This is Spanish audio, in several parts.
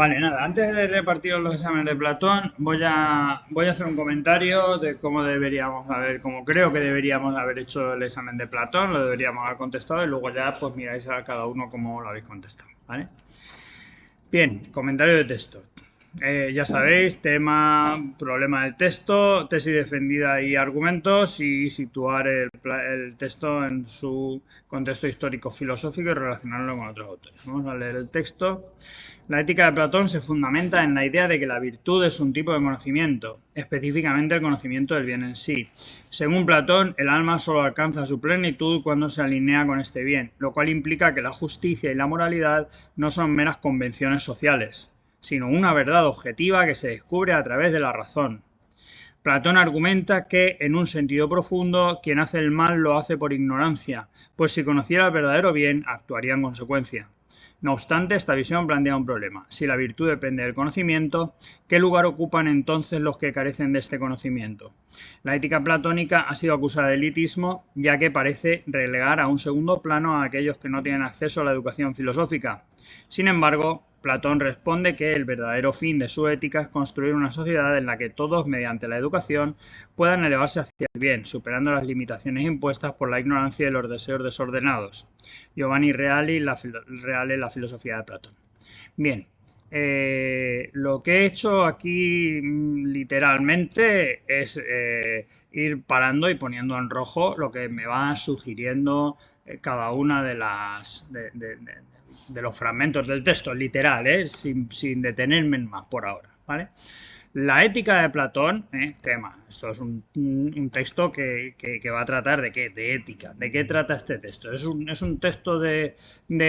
Vale, nada, antes de repartir los exámenes de Platón, voy a hacer un comentario de cómo deberíamos haber, cómo creo que deberíamos haber hecho el examen de Platón, lo deberíamos haber contestado y luego ya pues miráis a cada uno cómo lo habéis contestado, ¿vale? Bien, comentario de texto. Ya sabéis, tema, problema del texto, tesis defendida y argumentos y situar el texto en su contexto histórico-filosófico y relacionarlo con otros autores. Vamos a leer el texto. La ética de Platón se fundamenta en la idea de que la virtud es un tipo de conocimiento, específicamente el conocimiento del bien en sí. Según Platón, el alma solo alcanza su plenitud cuando se alinea con este bien, lo cual implica que la justicia y la moralidad no son meras convenciones sociales, sino una verdad objetiva que se descubre a través de la razón. Platón argumenta que, en un sentido profundo, quien hace el mal lo hace por ignorancia, pues si conociera el verdadero bien, actuaría en consecuencia. No obstante, esta visión plantea un problema. Si la virtud depende del conocimiento, ¿qué lugar ocupan entonces los que carecen de este conocimiento? La ética platónica ha sido acusada de elitismo, ya que parece relegar a un segundo plano a aquellos que no tienen acceso a la educación filosófica. Sin embargo, Platón responde que el verdadero fin de su ética es construir una sociedad en la que todos, mediante la educación, puedan elevarse hacia el bien, superando las limitaciones impuestas por la ignorancia y los deseos desordenados. Giovanni Reale, la filosofía de Platón. Bien, lo que he hecho aquí literalmente es ir parando y poniendo en rojo lo que me va sugiriendo cada una de los fragmentos del texto, literal, sin detenerme en más por ahora, ¿vale? La ética de Platón, tema. Esto es un texto que va a tratar de qué, de ética. ¿De qué trata este texto? ¿Es un texto de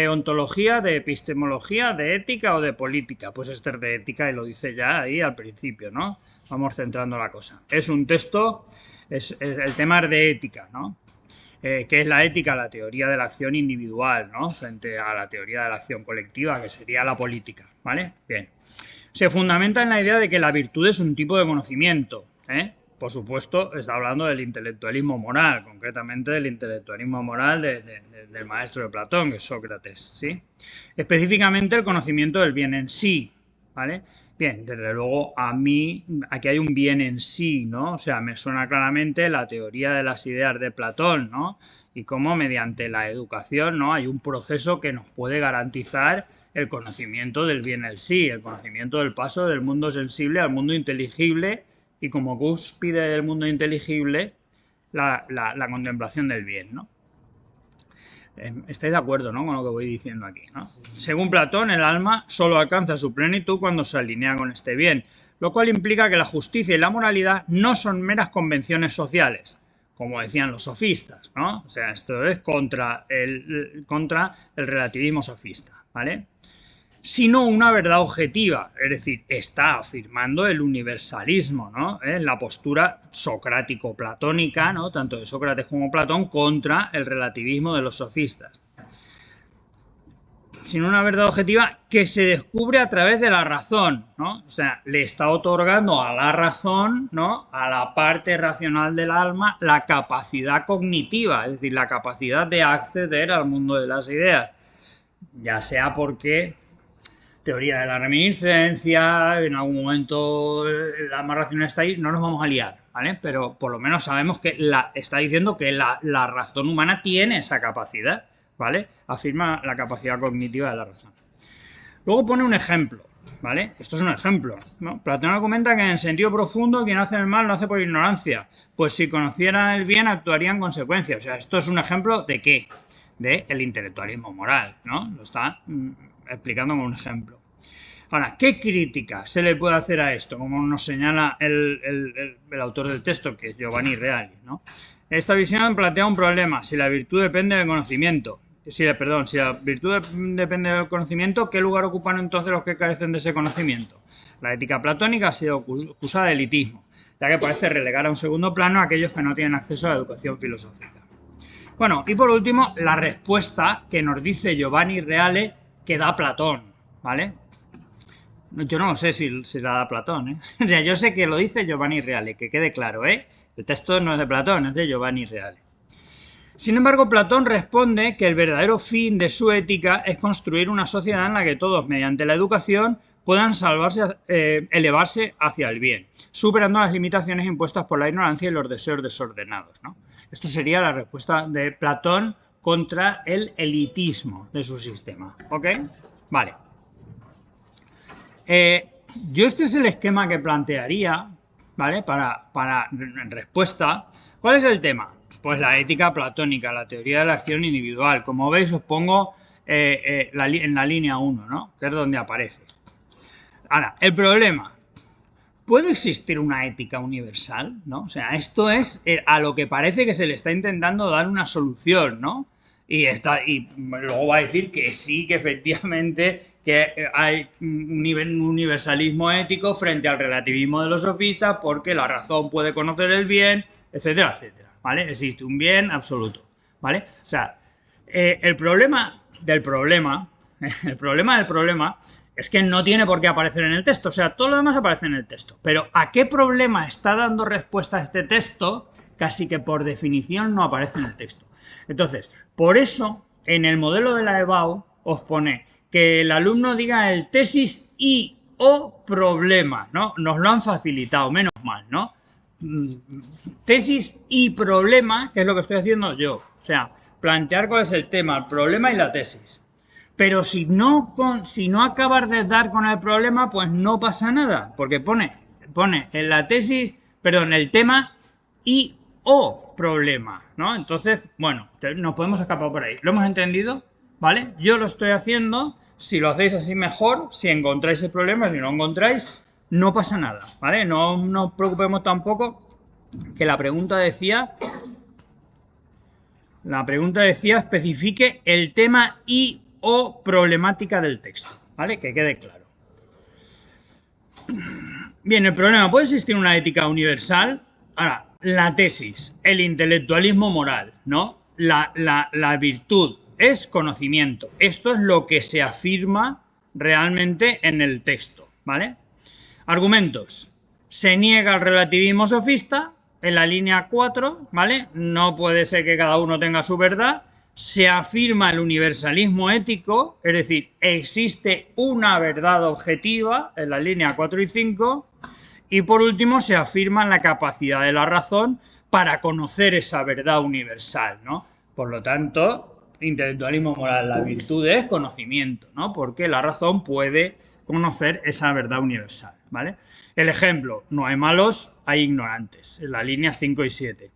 ontología, de epistemología, de ética o de política? Pues este es de ética y lo dice ya ahí al principio, ¿no? Vamos centrando la cosa. Es un texto, el tema es de ética, ¿no? ¿Qué es la ética? La teoría de la acción individual, ¿no? Frente a la teoría de la acción colectiva, que sería la política, ¿vale? Bien. Se fundamenta en la idea de que la virtud es un tipo de conocimiento. Por supuesto, está hablando del intelectualismo moral, concretamente del intelectualismo moral del maestro de Platón, que es Sócrates, ¿sí? Específicamente el conocimiento del bien en sí, ¿vale? Bien, desde luego a mí aquí hay un bien en sí, ¿no? O sea, me suena claramente la teoría de las ideas de Platón, ¿no? Y cómo mediante la educación, ¿no? Hay un proceso que nos puede garantizar el conocimiento del bien en sí, el conocimiento del paso del mundo sensible al mundo inteligible y como cúspide del mundo inteligible la contemplación del bien, ¿no? ¿Estáis de acuerdo, ¿no? Con lo que voy diciendo aquí, ¿no? Según Platón, el alma solo alcanza su plenitud cuando se alinea con este bien, lo cual implica que la justicia y la moralidad no son meras convenciones sociales, como decían los sofistas, ¿no? O sea, esto es contra el relativismo sofista, ¿vale? Sino una verdad objetiva, es decir, está afirmando el universalismo, ¿no? La postura socrático-platónica, ¿no? Tanto de Sócrates como Platón, contra el relativismo de los sofistas. Sino una verdad objetiva que se descubre a través de la razón, ¿no? O sea, le está otorgando a la razón, ¿no? A la parte racional del alma, la capacidad cognitiva, es decir, la capacidad de acceder al mundo de las ideas, ya sea porque teoría de la reminiscencia, en algún momento la más racional está ahí, no nos vamos a liar, ¿vale? Pero por lo menos sabemos que está diciendo que la razón humana tiene esa capacidad, ¿vale? Afirma la capacidad cognitiva de la razón. Luego pone un ejemplo, ¿vale? Esto es un ejemplo, ¿no? Platón argumenta que en sentido profundo quien hace el mal lo hace por ignorancia, pues si conociera el bien actuaría en consecuencia. O sea, esto es un ejemplo de ¿qué? De el intelectualismo moral, ¿no? Lo está explicando con un ejemplo. Ahora, ¿qué crítica se le puede hacer a esto? Como nos señala el autor del texto, que es Giovanni Reale, ¿no? Esta visión plantea un problema. Si la virtud depende del conocimiento, si la virtud depende del conocimiento, ¿qué lugar ocupan entonces los que carecen de ese conocimiento? La ética platónica ha sido acusada de elitismo, ya que parece relegar a un segundo plano a aquellos que no tienen acceso a la educación filosófica. Bueno, y por último, la respuesta que nos dice Giovanni Reale que da Platón, ¿vale? Yo no sé si la da Platón, ¿eh? O sea, yo sé que lo dice Giovanni Reale, que quede claro, ¿eh? El texto no es de Platón, es de Giovanni Reale. Sin embargo, Platón responde que el verdadero fin de su ética es construir una sociedad en la que todos, mediante la educación, puedan elevarse hacia el bien, superando las limitaciones impuestas por la ignorancia y los deseos desordenados, ¿no? Esto sería la respuesta de Platón contra el elitismo de su sistema, ¿ok? Vale. Yo este es el esquema que plantearía, ¿vale? Para respuesta. ¿Cuál es el tema? Pues la ética platónica, la teoría de la acción individual. Como veis, os pongo en la línea 1, ¿no? Que es donde aparece. Ahora, el problema. ¿Puede existir una ética universal? ¿No? O sea, esto es a lo que parece que se le está intentando dar una solución, ¿no? Y luego va a decir que sí, que efectivamente que hay un universalismo ético frente al relativismo de los sofistas porque la razón puede conocer el bien, etcétera, etcétera, ¿vale? Existe un bien absoluto, ¿vale? O sea, el problema del problema es que no tiene por qué aparecer en el texto. O sea, todo lo demás aparece en el texto. Pero ¿a qué problema está dando respuesta este texto? Casi que por definición no aparece en el texto. Entonces, por eso, en el modelo de la EBAU os pone que el alumno diga el tesis y o problema, ¿no? Nos lo han facilitado, menos mal, ¿no? Tesis y problema, que es lo que estoy haciendo yo. O sea, plantear cuál es el tema, el problema y la tesis. Pero si no acabas de dar con el problema, pues no pasa nada, porque pone en la tesis, perdón, el tema y o problema, ¿no? Entonces, bueno, nos podemos escapar por ahí. ¿Lo hemos entendido? ¿Vale? Yo lo estoy haciendo, si lo hacéis así mejor, si encontráis el problema, si no encontráis, no pasa nada, ¿vale? No nos preocupemos tampoco, que la pregunta decía especifique el tema y o problemática del texto, ¿vale? Que quede claro. Bien, el problema, ¿puede existir una ética universal? Ahora, la tesis, el intelectualismo moral, ¿no? La virtud es conocimiento. Esto es lo que se afirma realmente en el texto, ¿vale? Argumentos. Se niega el relativismo sofista en la línea 4, ¿vale? No puede ser que cada uno tenga su verdad. Se afirma el universalismo ético, es decir, existe una verdad objetiva en la línea 4 y 5. Y por último, se afirma la capacidad de la razón para conocer esa verdad universal, ¿no? Por lo tanto, intelectualismo moral, la virtud es conocimiento, ¿no? Porque la razón puede conocer esa verdad universal, ¿vale? El ejemplo, no hay malos, hay ignorantes, en la línea 5 y 7.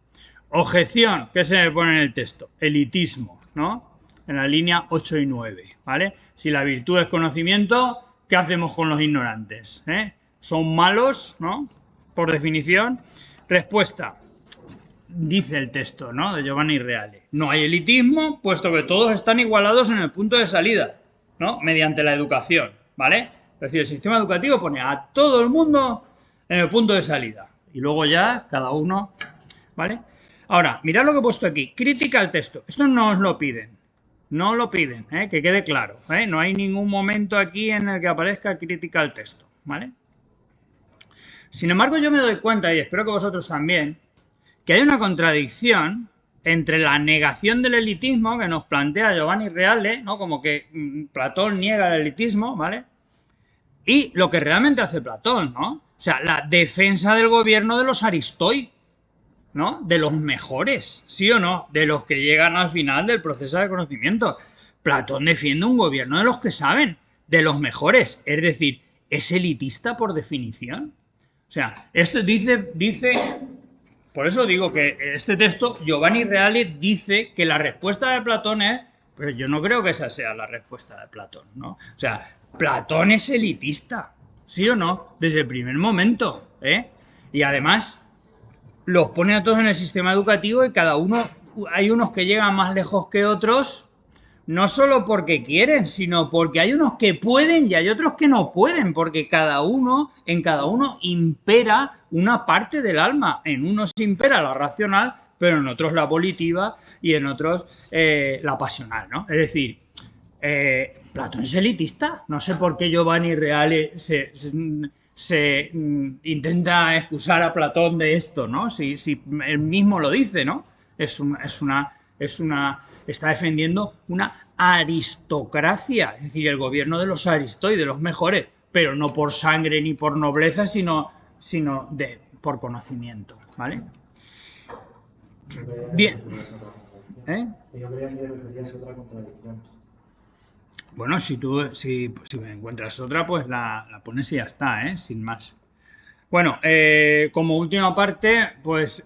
Objeción, ¿qué se me pone en el texto? Elitismo, ¿no? En la línea 8 y 9, ¿vale? Si la virtud es conocimiento, ¿qué hacemos con los ignorantes? Son malos, ¿no? Por definición. Respuesta. Dice el texto, ¿no? De Giovanni Reale. No hay elitismo, puesto que todos están igualados en el punto de salida, ¿no? Mediante la educación, ¿vale? Es decir, el sistema educativo pone a todo el mundo en el punto de salida. Y luego ya cada uno, ¿vale? Ahora, mirad lo que he puesto aquí. Crítica al texto. Esto no os lo piden. No lo piden, que quede claro. No hay ningún momento aquí en el que aparezca crítica al texto, ¿vale? Sin embargo, yo me doy cuenta, y espero que vosotros también, que hay una contradicción entre la negación del elitismo que nos plantea Giovanni Reale, ¿no? Como que Platón niega el elitismo, ¿vale? Y lo que realmente hace Platón, ¿no? O sea, la defensa del gobierno de los aristoi, ¿no? De los mejores, ¿sí o no? De los que llegan al final del proceso de conocimiento. Platón defiende un gobierno de los que saben, de los mejores. Es decir, ¿es elitista por definición? O sea, esto dice, por eso digo que este texto, Giovanni Reale dice que la respuesta de Platón es, pero yo no creo que esa sea la respuesta de Platón, ¿no? O sea, Platón es elitista, ¿sí o no? Desde el primer momento, Y además los pone a todos en el sistema educativo y cada uno, hay unos que llegan más lejos que otros, no solo porque quieren, sino porque hay unos que pueden y hay otros que no pueden, porque en cada uno impera una parte del alma. En unos impera la racional, pero en otros la volitiva y en otros la pasional, ¿no? Es decir, Platón es elitista. No sé por qué Giovanni Reale se intenta excusar a Platón de esto, ¿no? Si él mismo lo dice, ¿no? Está defendiendo una aristocracia, es decir, el gobierno de los aristoi, de los mejores. pero no por sangre ni por nobleza, sino por conocimiento, ¿vale? Bien. Yo creía que referías a otra contradicción. Bueno, si me encuentras otra, pues la pones y ya está, sin más. Bueno, como última parte, pues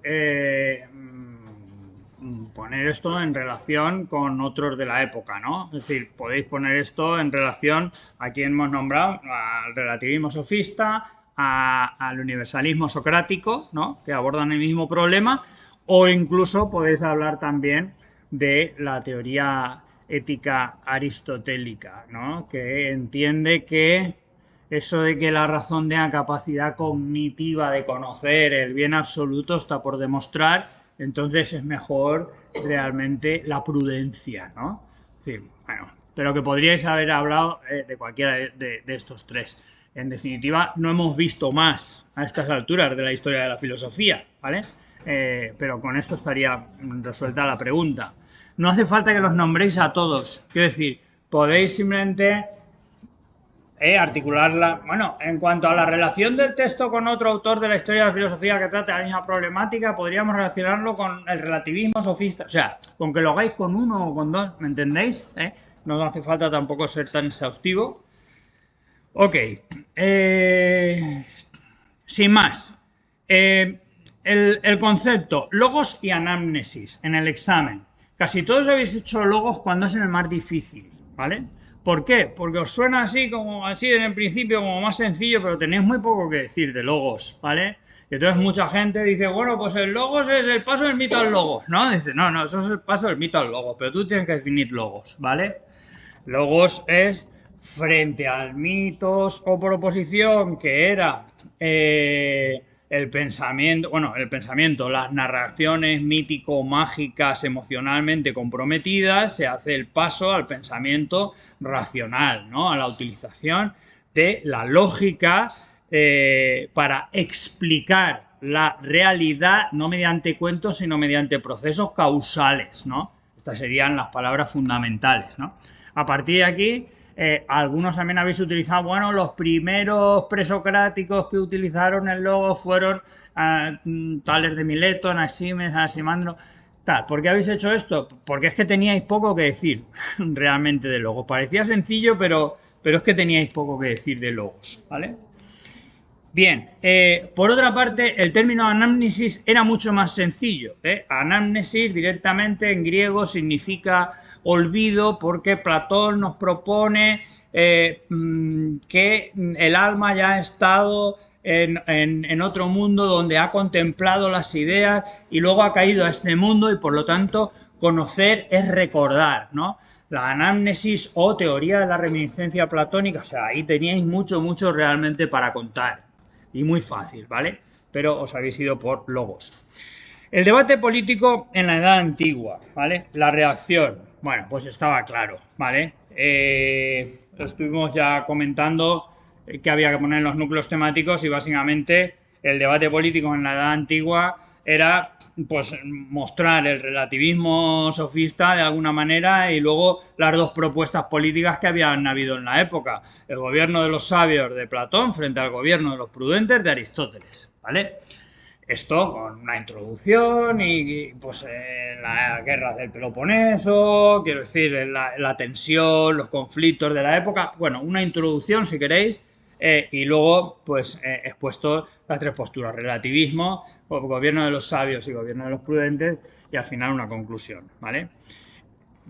poner esto en relación con otros de la época, ¿no? Es decir, podéis poner esto en relación a quien hemos nombrado, al relativismo sofista, al universalismo socrático, ¿no? Que abordan el mismo problema, o incluso podéis hablar también de la teoría ética aristotélica, ¿no? Que entiende que eso de que la razón tenga capacidad cognitiva de conocer el bien absoluto está por demostrar, entonces es mejor realmente la prudencia, ¿no? Sí, bueno, pero que podríais haber hablado de cualquiera de estos tres. En definitiva, no hemos visto más a estas alturas de la historia de la filosofía, ¿vale? Pero con esto estaría resuelta la pregunta. No hace falta que los nombréis a todos. Quiero decir, podéis simplemente articularla. Bueno, en cuanto a la relación del texto con otro autor de la historia de la filosofía que trate la misma problemática, podríamos relacionarlo con el relativismo sofista. O sea, con que lo hagáis con uno o con dos, ¿me entendéis? No hace falta tampoco ser tan exhaustivo. Ok. Sin más. El concepto logos y anamnesis en el examen. Casi todos habéis hecho logos cuando es en el más difícil, ¿vale? ¿Por qué? Porque os suena así en el principio como más sencillo, pero tenéis muy poco que decir de logos, ¿vale? Y entonces mucha gente dice, bueno, pues el logos es el paso del mito al logos, ¿no? Dice, no, eso es el paso del mito al logos, pero tú tienes que definir logos, ¿vale? Logos es frente al mitos o proposición que era el pensamiento, las narraciones mítico-mágicas emocionalmente comprometidas, se hace el paso al pensamiento racional, ¿no? A la utilización de la lógica para explicar la realidad, no mediante cuentos, sino mediante procesos causales, ¿no? Estas serían las palabras fundamentales, ¿no? A partir de aquí, algunos también habéis utilizado, bueno, los primeros presocráticos que utilizaron el logos fueron Tales de Mileto, Anaximes, Anaximandro, tal. ¿Por qué habéis hecho esto? Porque es que teníais poco que decir realmente de logos. Parecía sencillo, pero es que teníais poco que decir de logos, ¿vale? Bien, por otra parte, el término anamnesis era mucho más sencillo. Anamnesis directamente en griego significa olvido, porque Platón nos propone que el alma ya ha estado en otro mundo donde ha contemplado las ideas y luego ha caído a este mundo y por lo tanto conocer es recordar, ¿no? La anamnesis o teoría de la reminiscencia platónica, o sea, ahí teníais mucho realmente para contar. Y muy fácil, ¿vale? Pero os habéis ido por logos. El debate político en la Edad Antigua, ¿vale? La reacción, bueno, pues estaba claro, ¿vale? Estuvimos ya comentando que había que poner en los núcleos temáticos y básicamente el debate político en la Edad Antigua era pues mostrar el relativismo sofista de alguna manera y luego las dos propuestas políticas que habían habido en la época, el gobierno de los sabios de Platón frente al gobierno de los prudentes de Aristóteles, ¿vale? Esto con una introducción y pues las guerras del Peloponeso, quiero decir, la tensión, los conflictos de la época, bueno, una introducción si queréis, y luego pues expuesto las tres posturas, relativismo, gobierno de los sabios y gobierno de los prudentes, y al final una conclusión, ¿vale?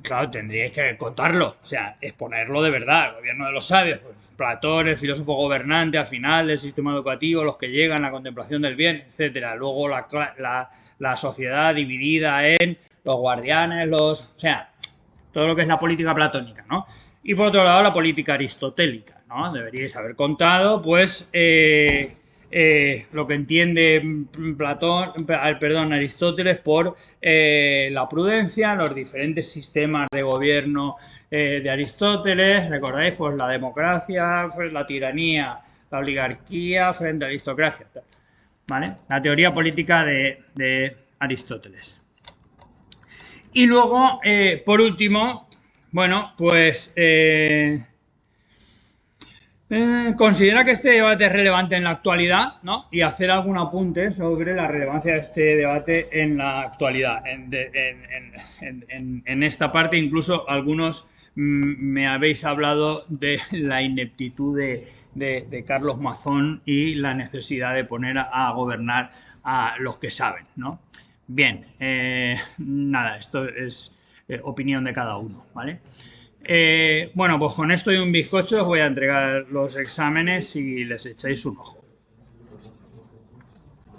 Claro, tendríais que contarlo, o sea, exponerlo de verdad, el gobierno de los sabios, pues, Platón, el filósofo gobernante al final del sistema educativo, los que llegan a la contemplación del bien, etcétera. Luego la sociedad dividida en los guardianes, o sea, todo lo que es la política platónica, ¿no? Y por otro lado la política aristotélica, ¿no? Deberíais haber contado, pues, lo que entiende Aristóteles por la prudencia, los diferentes sistemas de gobierno de Aristóteles, recordáis, pues la democracia, la tiranía, la oligarquía frente a la aristocracia, ¿vale? La teoría política de Aristóteles. Y luego, por último, bueno, pues Considera que este debate es relevante en la actualidad, ¿no? Y hacer algún apunte sobre la relevancia de este debate en la actualidad. En esta parte, incluso algunos me habéis hablado de la ineptitud de Carlos Mazón y la necesidad de poner a gobernar a los que saben, ¿no? Bien, nada, esto es opinión de cada uno, ¿vale? Bueno, pues con esto y un bizcocho os voy a entregar los exámenes y les echáis un ojo.